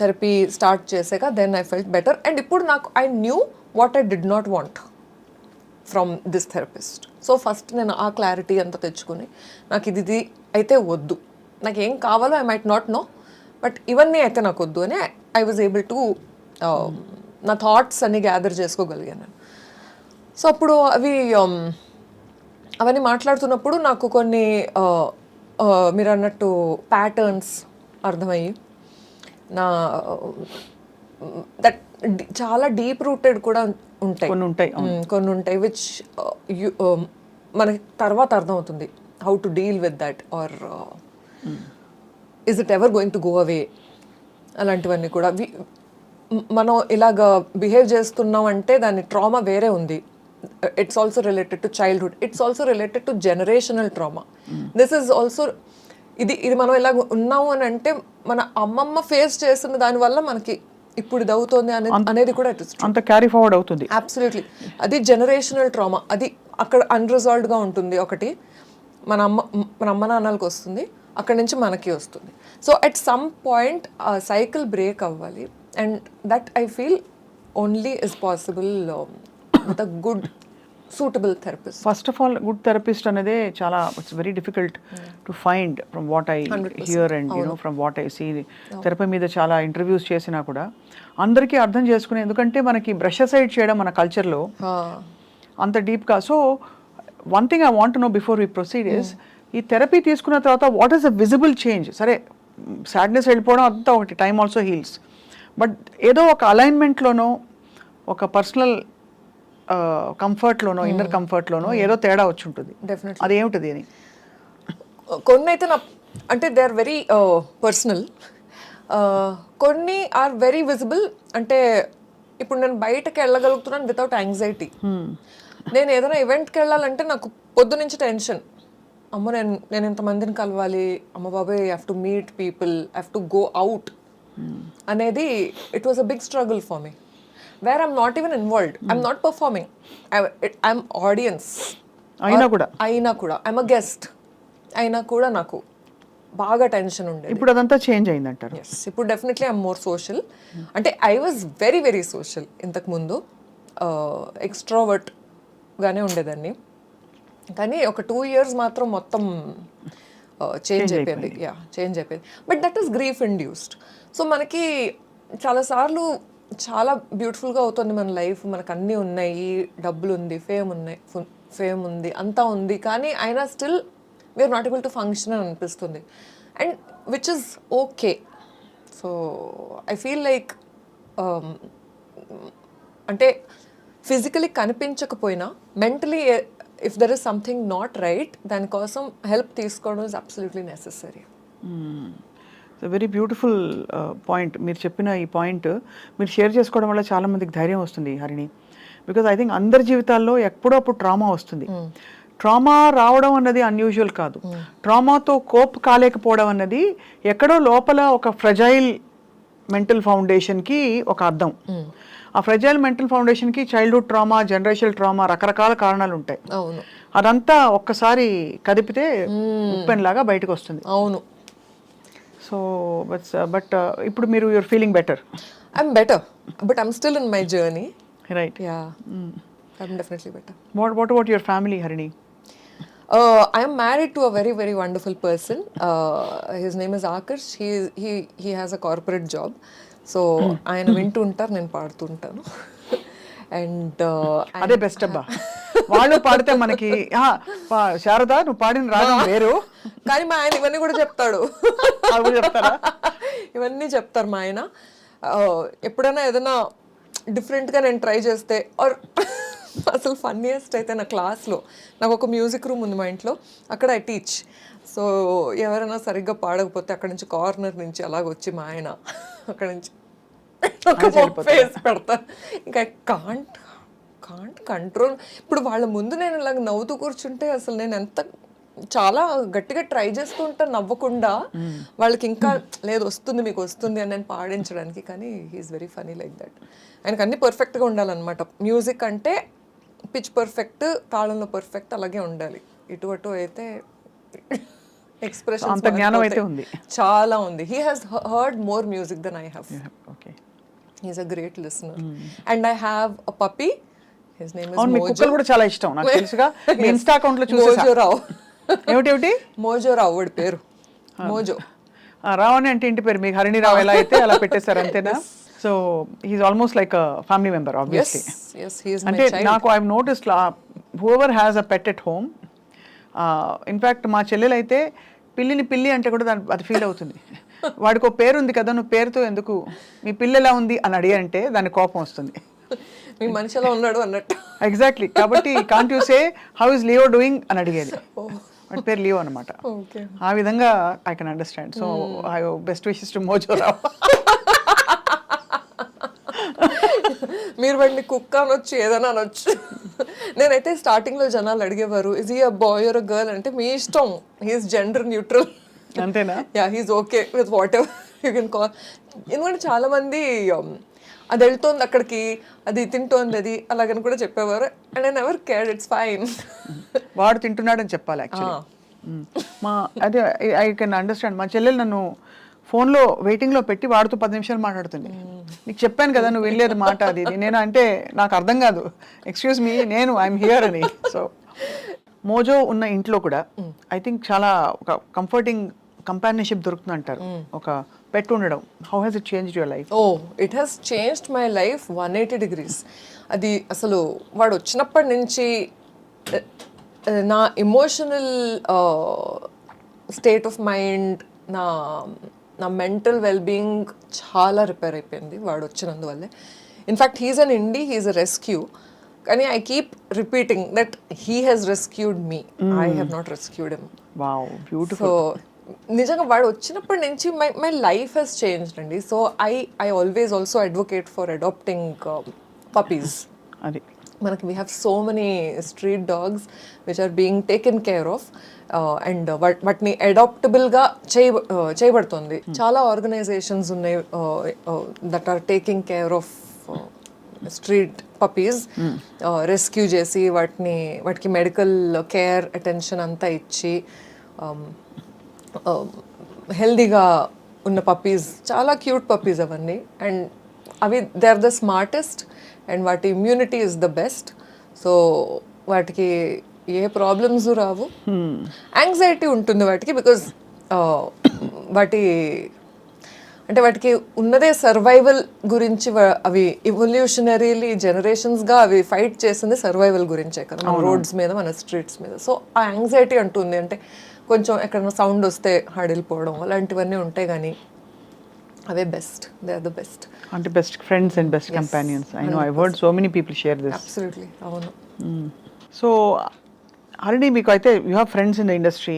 థెరపీ స్టార్ట్ చేసాక then I felt better. And ఇప్పుడు నాకు I knew what I did not want from this therapist. So first నేను ఆ క్లారిటీ అంతా తెచ్చుకుని నాకు ఇది అయితే వద్దు, నాకు ఏం కావాలో I might not know, but ఇవన్నీ అయితే నాకు వద్దు అని ఐ వాజ్ ఏబుల్ టు నా థాట్స్ అన్ని గ్యాదర్ చేసుకోగలిగాను. సో అప్పుడు అవన్నీ మాట్లాడుతున్నప్పుడు నాకు కొన్ని మీరు అన్నట్టు ప్యాటర్న్స్ అర్థమయ్యి, నా దట్ చాలా డీప్ రూటెడ్ కూడా కొన్ని ఉంటాయి విచ్ మనకి తర్వాత అర్థమవుతుంది how to deal with that, or is it ever going to go away. అలాంటివన్నీ కూడా మనం ఇలాగ బిహేవ్ చేస్తున్నాం అంటే దాని ట్రామా వేరే ఉంది. It's also related to childhood, it's also related to generational trauma. This is also ఇది మనం ఇలాగ ఉన్నాము అని అంటే మన అమ్మమ్మ ఫేస్ చేస్తున్న దానివల్ల మనకి ఇప్పుడు ఇది అవుతుంది అనేది కూడా అంత క్యారీ ఫార్వర్డ్ అవుతుంది. అబ్సల్యూట్లీ. అది జనరేషనల్ ట్రామా, అది అక్కడ అన్రిజాల్వ్డ్గా ఉంటుంది. ఒకటి మన అమ్మ నాన్నలకు వస్తుంది, అక్కడి నుంచి మనకి వస్తుంది. సో అట్ సమ్ పాయింట్ ఆ సైకిల్ బ్రేక్ అవ్వాలి, and that I feel only is possible with a good suitable therapist. First of all good therapist అనేది చాలా it's very difficult to find from what I hear and from what I see. Therapy మీద చాలా ఇంటర్వ్యూస్ చేసినా కూడా అందరికీ అర్థం చేసుకునే, ఎందుకంటే మనకి బ్రష్ సైడ్ చేయడం మన కల్చర్లో అంత డీప్గా. So one thing I want to know before we proceed is, ఈ థెరపీ తీసుకున్న తర్వాత what is a visible change? సరే సాడ్నెస్ వెళ్ళిపోవడం అంతా ఒకటి, టైమ్ ఆల్సో హీల్స్, బట్ ఏదో ఒక అలైన్మెంట్లోనో ఒక పర్సనల్ కంఫర్ట్లోనో ఇన్నర్ కంఫర్ట్లోనో ఏదో తేడా వచ్చి ఉంటుంది. అదేమిటది అని కొన్ని అయితే అంటే దే ఆర్ వెరీ పర్సనల్, కొన్ని ఆర్ వెరీ విజిబుల్. అంటే ఇప్పుడు నేను బయటకు వెళ్ళగలుగుతున్నాను వితౌట్ యాంగ్జైటీ. నేను ఏదైనా ఈవెంట్కి వెళ్ళాలంటే నాకు పొద్దు నుంచి టెన్షన్, అమ్మ నేను ఇంతమందిని కలవాలి, అమ్మ బాబాయ్ I have to meet people, I have to go out అనేది it was a big struggle for me, where I'm not even involved, I'm not performing, I'm audience అయినా కూడా ఐఎమ్ అ గెస్ట్ అయినా కూడా నాకు బాగా టెన్షన్ ఉండేది. ఇప్పుడు అదంతా చేంజ్ అయిందంటారు? ఎస్, ఇప్పుడు డెఫినెట్లీ ఐఎమ్ మోర్ సోషల్. అంటే I was very very social ఇంతకుముందు, ఎక్స్ట్రావర్ట్గానే ఉండేదాన్ని, కానీ ఒక 2 years మాత్రం మొత్తం చేంజ్ అయిపోయింది. చేంజ్ అయిపోయింది. But that is grief induced. So మనకి చాలాసార్లు చాలా బ్యూటిఫుల్గా అవుతుంది మన లైఫ్, మనకు అన్నీ ఉన్నాయి, డబ్బులు ఉంది, ఫేమ్ ఉంది, అంతా ఉంది, కానీ అయినా still we are not able to function అని అనిపిస్తుంది, and which is okay. So I feel like అంటే ఫిజికలీ కనిపించకపోయినా mentally if there is something not right, దానికోసం హెల్ప్ తీసుకోవడం is absolutely necessary. Very beautiful point మీరు చెప్పిన ఈ పాయింట్ మీరు షేర్ చేసుకోవడం వల్ల చాలామందికి ధైర్యం వస్తుంది హరిణి. బికాజ్ ఐ థింక్ అందరి జీవితాల్లో ఎప్పుడో అప్పుడు ట్రామా వస్తుంది. ట్రామా రావడం అన్నది అన్యూజువల్ కాదు. ట్రామాతో కోప్ కాలేకపోవడం అన్నది ఎక్కడో లోపల ఒక ఫ్రెజైల్ మెంటల్ ఫౌండేషన్కి ఒక అర్థం. ఆ ఫ్రెజైల్ మెంటల్ ఫౌండేషన్కి చైల్డ్హుడ్ ట్రామా, జనరేషనల్ ట్రామా, రకరకాల కారణాలు ఉంటాయి. అవును, అదంతా ఒక్కసారి కదిపితే ఉప్పెన్ లాగా బయటకు వస్తుంది. అవును. సో బట్ ఇప్పుడు మీరు you're feeling better. I'm better, but I'm still in my journey. Right. Ya, I'm definitely better. What about your family, Harini? I am married to a very, very wonderful person. His name is Akash. He has a corporate job. So ఆయన వింటూ ఉంటారు, నేను పాడుతూ ఉంటాను. అండ్ అదే బెస్ట్ అబ్బా. వాళ్ళు పాడితే మనకి శారద నువ్వు పాడిన రాగం వేరు, కానీ మా ఆయన ఇవన్నీ కూడా చెప్తాడు. చెప్తారా? ఇవన్నీ చెప్తారు మా ఆయన. ఎప్పుడైనా ఏదైనా డిఫరెంట్గా నేను ట్రై చేస్తే, ఆర్ అసలు ఫన్నీయెస్ట్ అయితే నా క్లాస్లో నాకు ఒక మ్యూజిక్ రూమ్ ఉంది మా ఇంట్లో, అక్కడ ఐ టీచ్. సో ఎవరైనా సరిగ్గా పాడకపోతే అక్కడ నుంచి కార్నర్ నుంచి అలాగ వచ్చి మా ఆయన అక్కడ నుంచి ఒక ఫేస్ పెడతారు. ఇంకా కాంట్ కంట్రోల్. ఇప్పుడు వాళ్ళ ముందు నేను ఇలాగ నవ్వుతూ కూర్చుంటే అసలు నేను ఎంత చాలా గట్టిగా ట్రై చేస్తూ ఉంటాను నవ్వకుండా. వాళ్ళకి ఇంకా లేదు వస్తుంది, మీకు వస్తుంది అని నేను పాడించడానికి. కానీ he's very funny like that. ఆయనకు అన్ని పర్ఫెక్ట్గా ఉండాలన్నమాట. మ్యూజిక్ అంటే పిచ్ పర్ఫెక్ట్, తాళంలో పర్ఫెక్ట్, అలాగే ఉండాలి. ఇటు అటు అయితే ఎక్స్ప్రెషన్ అంత జ్ఞానం అయితే ఉంది, చాలా ఉంది. He has heard more music than I have. Okay. He's a great listener. And I have a puppy. His name is అవును, మీ కుక్కలు కూడా చాలా ఇష్టం నాకు తెలుసుగా. మీ ఇన్స్టా అకౌంట్ లో చూసేసా. మోజోరావు. ఏమిటి మోజోరావు వాడి పేరు. మోజో. రావు అని అంటే ఇంటి పేరు, మీకు హరిణి రావు ఎలా అయితే అలా పెట్టేశారు అంతేనా? So he's almost like a family member obviously. అంటే నాకు I noticed whoever has a pet at home. In fact మా చెల్లెలు అయితే పిల్లిని పిల్లి అంటే కూడా దాని అది ఫీల్ అవుతుంది. వాడికి ఒక పేరు ఉంది కదా, నువ్వు పేరుతో ఎందుకు, మీ పిల్లి ఎలా ఉంది అని అడిగారంటే దాని కోపం వస్తుంది. మీ మనిషిలో ఉన్నాడు అన్నట్టు. ఎగ్జాక్ట్లీ. కాబట్టి can't you say how is Leo doing అని అడిగేది. వాడి పేరు లియో అనమాట. ఆ విధంగా I can understand. So I best wishes to Mojorao. మీరు వాడిని కుక్క అనొచ్చు, ఏదైనా అనొచ్చు. నేనైతే స్టార్టింగ్లో జనాలు అడిగేవారు, is he a boy or a girl అంటే, మీ ఇష్టం, హీఈస్ జెండర్ న్యూట్రల్. అంతేనా? Ya, he's okay with whatever you can call. ఎందుకంటే చాలామంది అది వెళ్తోంది అక్కడికి, అది తింటోంది, అది అలాగని కూడా చెప్పేవారు. And I never cared, it's fine. వాడు తింటున్నాడని చెప్పాలి యాక్చువల్లీ. మా అదే ఐ కెన్ అండర్స్టాండ్. మా చెల్లెలు నన్ను ఫోన్లో వెయిటింగ్లో పెట్టి వాడుతూ 10 నిమిషాలు మాట్లాడుతుంది. నీకు చెప్పాను కదా నువ్వు వెళ్ళేది మాట అది ఇది. నేను అంటే నాకు అర్థం కాదు, ఎక్స్క్యూజ్ మీ, నేను ఐఎమ్ హియర్ అని. సో మోజో ఉన్న ఇంట్లో కూడా ఐ థింక్ చాలా ఒక కంఫర్టింగ్ కంపానియన్షిప్ దొరుకుతుంది అంటారు, ఒక పెట్ ఉండడం. How has it changed your life? Oh, it has changed my life 180 degrees. అది అసలు వాడు వచ్చినప్పటి నుంచి నా ఎమోషనల్ స్టేట్ ఆఫ్ మైండ్, నా మెంటల్ వెల్బీయింగ్ చాలా రిపేర్ అయిపోయింది వాడు వచ్చినందువల్లే. In fact he's an indie, he's a rescue. కానీ I keep repeating that he has rescued me, I have not rescued him. Wow, beautiful. So నిజంగా వాడు వచ్చినప్పటి నుంచి మై లైఫ్ హెస్ చేంజ్డ్ అండి. So I always also advocate for adopting puppies. అది మనకి we have so many street dogs which are being taken care of. And వాటిని అడాప్టబుల్గా చేయబడుతుంది. చాలా ఆర్గనైజేషన్స్ ఉన్నాయి that are taking care of street puppies, rescue చేసి వాటికి మెడికల్ కేర్ అటెన్షన్ అంతా ఇచ్చి హెల్దీగా ఉన్న పప్పీస్, చాలా క్యూట్ పప్పీస్ అవన్నీ. అండ్ అవి they are the smartest and వాటి immunity is the best. So వాటికి ఏ ప్రాబ్లమ్స్ రావు. యాంగ్జైటీ ఉంటుంది వాటికి, బికాజ్ వాటికి ఉన్నదే సర్వైవల్ గురించి. అవి ఇవల్యూషనరీలీ జనరేషన్స్గా అవి ఫైట్ చేసింది సర్వైవల్ గురించే కదా, మన రోడ్స్ మీద, మన స్ట్రీట్స్ మీద. సో ఆ యాంగ్జైటీ అంటుంది అంటే కొంచెం ఎక్కడైనా సౌండ్ వస్తే హడిలిపోవడం అలాంటివన్నీ ఉంటాయి. కానీ అవే best, they are the best. అంటే best friends and best companions. I know, I heard so many people share this. Absolutely, అవును. సో ఆల్రెడీ మీకు అయితే you have friends in the industry.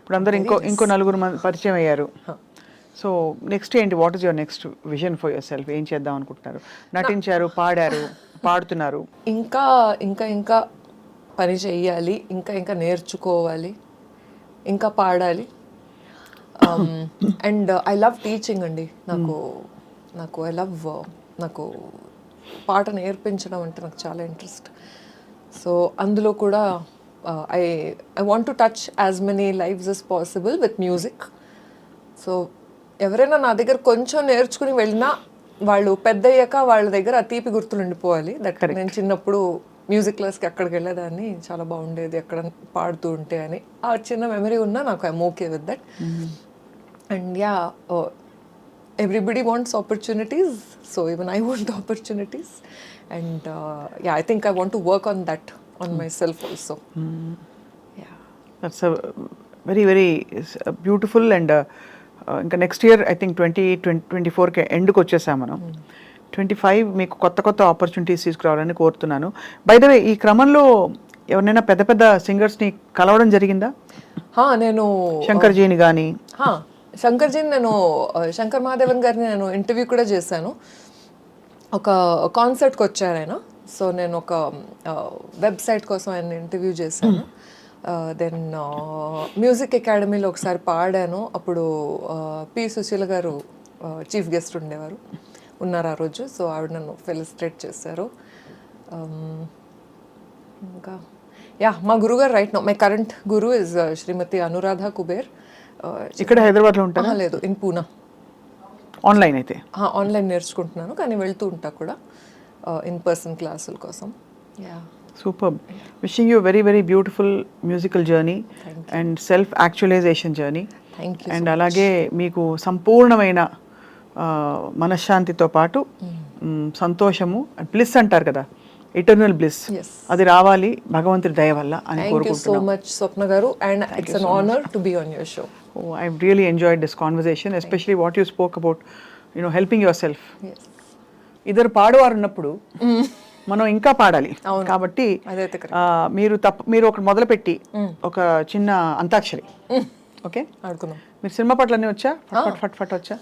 ఇప్పుడు అందరు ఇంకో నలుగురు మంది పరిచయం అయ్యారు. సో నెక్స్ట్ ఏంటి, what is your next vision for yourself? ఏం చేద్దాం అనుకుంటున్నారు? నటించారు, పాడారు, పాడుతున్నారు. ఇంకా ఇంకా ఇంకా పని చెయ్యాలి, ఇంకా ఇంకా నేర్చుకోవాలి, ఇంకా పాడాలి. అండ్ ఐ లవ్ టీచింగ్ అండి. నాకు ఐ లవ్ నాకు పాట నేర్పించడం అంటే నాకు చాలా ఇంట్రెస్ట్. సో అందులో కూడా I want to touch as many lives as possible with music. So ఎవరైనా నా దగ్గర కొంచెం నేర్చుకుని వెళ్ళినా వాళ్ళు పెద్ద అయ్యాక వాళ్ళ దగ్గర ఆ తీపి గుర్తులు ఉండిపోవాలి. దట్ నేను చిన్నప్పుడు మ్యూజిక్ క్లాస్కి అక్కడికి వెళ్ళేదాన్ని, చాలా బాగుండేది అక్కడ పాడుతూ ఉంటే అని ఆ చిన్న మెమరీ ఉన్నా నాకు I'm okay with that. And yeah, everybody wants opportunities, so even I want opportunities. And yeah, I think I want to work on that on myself also. Yeah, that's very very beautiful. And ఇంకా నెక్స్ట్ ఇయర్ ఐ థింక్ 2024కి ఎండ్కి వచ్చేసాం మనం. 25 మీకు కొత్త కొత్త ఆపర్చునిటీస్ తీసుకురావాలని కోరుతున్నాను. బై ద వే, ఈ క్రమంలో ఎవరినైనా పెద్ద పెద్ద సింగర్స్ని కలవడం జరిగిందా? నేను శంకర్జీని కానీ? శంకర్జీని నేను శంకర్ మహాదేవన్ గారిని నేను ఇంటర్వ్యూ కూడా చేశాను. ఒక కాన్సర్ట్కి వచ్చారు ఆయన. సో నేను ఒక వెబ్సైట్ కోసం ఆయన ఇంటర్వ్యూ చేశాను. దెన్ మ్యూజిక్ అకాడమీలో ఒకసారి పాడాను. అప్పుడు పి సుశీల గారు చీఫ్ గెస్ట్ ఉన్నారు ఆ రోజు. సో ఆవిడ నన్ను ఫెలిసిటేట్ చేశారు. ఇంకా యా, మా గురుగారు right now, my current guru is Shrimati Anuradha Kuber. ఇక్కడ హైదరాబాద్లో ఉంటారా? లేదు, ఇన్ పూనా. ఆన్లైన్ అయితే? ఆన్లైన్ నేర్చుకుంటున్నాను, కానీ వెళ్తూ ఉంటా కూడా ఇన్ పర్సన్ క్లాసుల కోసం. Yeah, super. Wishing you very very beautiful musical journey and self actualization journey. Thank you. And అలాగే మీకు సంపూర్ణమైన మనశ్శాంతితో పాటు సంతోషము, బ్లిస్ అంటారు కదా, ఇటర్నల్ బ్లిస్, అది రావాలి భగవంతుడి దయ వల్ల అని కోరుకుంటున్నాను. Thank you so much Swapna గారు, and it's an honour to be on your show. I've really enjoyed this conversation, especially what you spoke about, helping yourself. Yes. ఇద్దరు పాడువారు ఉన్నప్పుడు మనం ఇంకా పాడాలి కాబట్టి మీరు ఒక మొదలుపెట్టి ఒక చిన్న అంతాక్షరి. ఓకే, ఆడుకుందాం. మీరు సినిమా పాటలు అన్నీ వచ్చా? ఫట్ ఫట్ వచ్చా?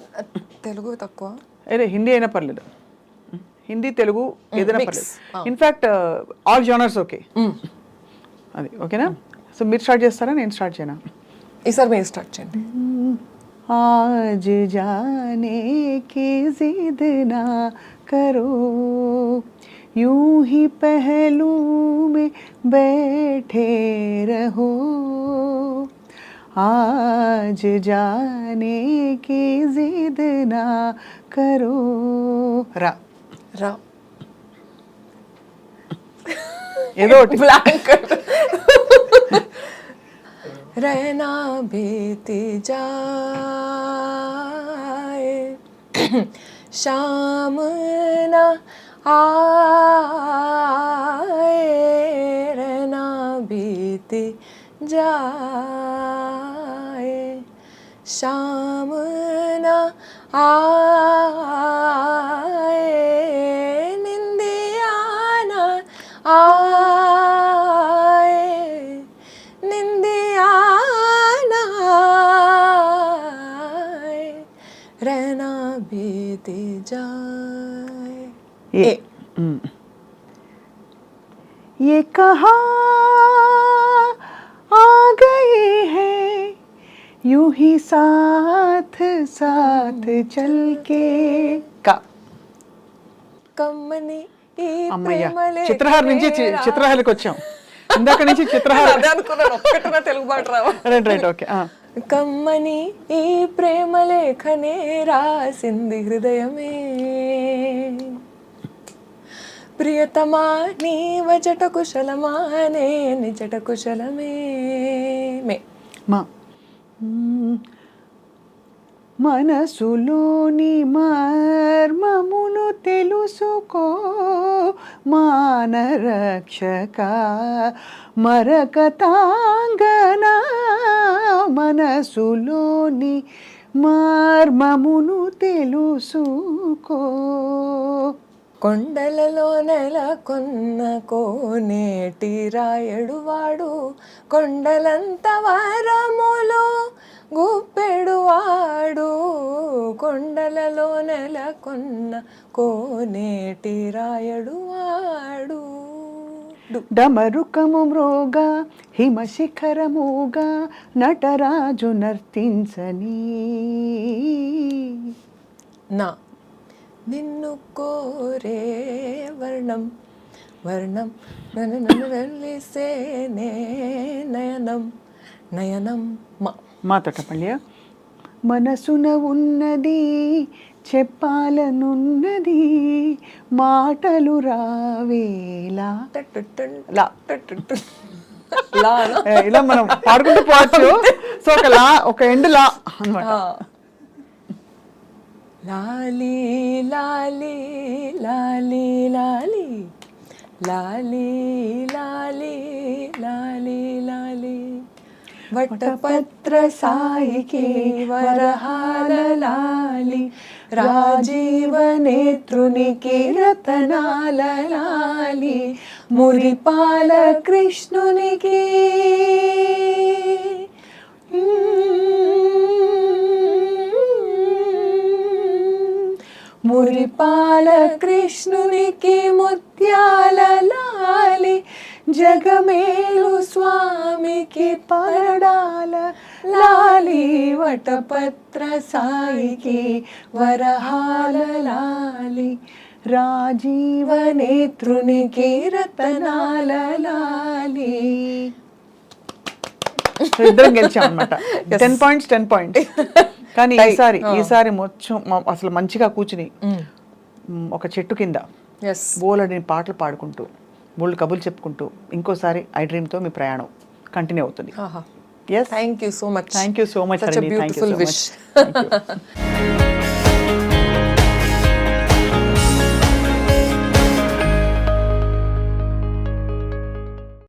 తెలుగు తక్కువ. హిందీ అయినా పర్లేదు, హిందీ తెలుగు ఏదైనా పర్లేదు. In fact all genres okay. అది ఓకేనా? సో మీరు స్టార్ట్ చేస్తారా, నేను స్టార్ట్ చేయనా? ఈసారి మీరు స్టార్ట్ చేయండి. आज जाने की जिद ना करो, यूं ही पहलू में बैठे रहो, आज जाने की जिद ना करो. రా రా ఏదో ఒకటి బ్లాంక్. रहना बीती जाए, शाम ना आए, रहना बीती जाए, शाम ना आए, निंदिया ना आए, निंदिया ना आए, रहना बीती जाए. ये कहाँ आ गए हैं यूं ही साथ साथ चल के का. కమ్మని ఈ అమ్మయ్య, ప్రేమలే చిత్రహార నుంచి చిత్రహారికి వచ్చాం. ఇందాక నుంచి చిత్రహార అనుకున్నాను, ఒక్కటనా తెలుగు పాట రావా? Right okay. కమ్మని ఈ ప్రేమలేఖనే రాసింది హృదయమే, ప్రియతమా నీ వచట కుశలమా నే నిజట కుశలమే మే. మా మనసులోని మర్మమును తెలుసుకో మానరక్షక మరకతాంగన, మనసులోని మర్మమును తెలుసుకో. కొండలలో నెలకొన్న కోనేటి రాయడువాడు, కొండలంత వరములు గుప్పెడువాడు, కొండలలో నెలకొన్న కోనేటి రాయడువాడు. డమరుకము మ్రోగా హిమశిఖరముగా నటరాజు నర్తించని. నా నిన్ను కోరే వర్ణం వర్ణం నన్ను నన్ను వెళ్ళిసేనే నయనం నయనం మా తోటపల్లి. మనసున ఉన్నది చెప్పాలనున్నది మాటలు రావేలా. లా ఇలా మనం పాడుకుంటూ పోవచ్చు. సో ఒక లా, ఒక ఎండ్ లా అన్నమాట. లాలి లాలి లాలి లాలి లాలి లాలి లాలి లాలి వటపత్ర సాయికి వరహాల లాలి రాజీవ నేత్రునికి రతనాల లాలి మురిపాల కృష్ణునికి మురిపాల కృష్ణునికి ముత్యాల లాలి జగమేలు స్వామికి పరడాల లాలి వటపత్ర సాయికి వరహాల లాలి రాజీవ నేత్రునికి రతనాల లాలి. ఇద్దరం గెలిచాం అనమాట. 10 points 10 points. కానీ ఈసారి మొత్తం అసలు మంచిగా కూర్చుని ఒక చెట్టు కింద బోలెడని పాటలు పాడుకుంటూ బోల్డ్ కబుర్లు చెప్పుకుంటూ ఇంకోసారి ఐ డ్రీమ్తో మీ ప్రయాణం కంటిన్యూ అవుతుంది. Thank you so much. Thank you so much. Such a beautiful wish.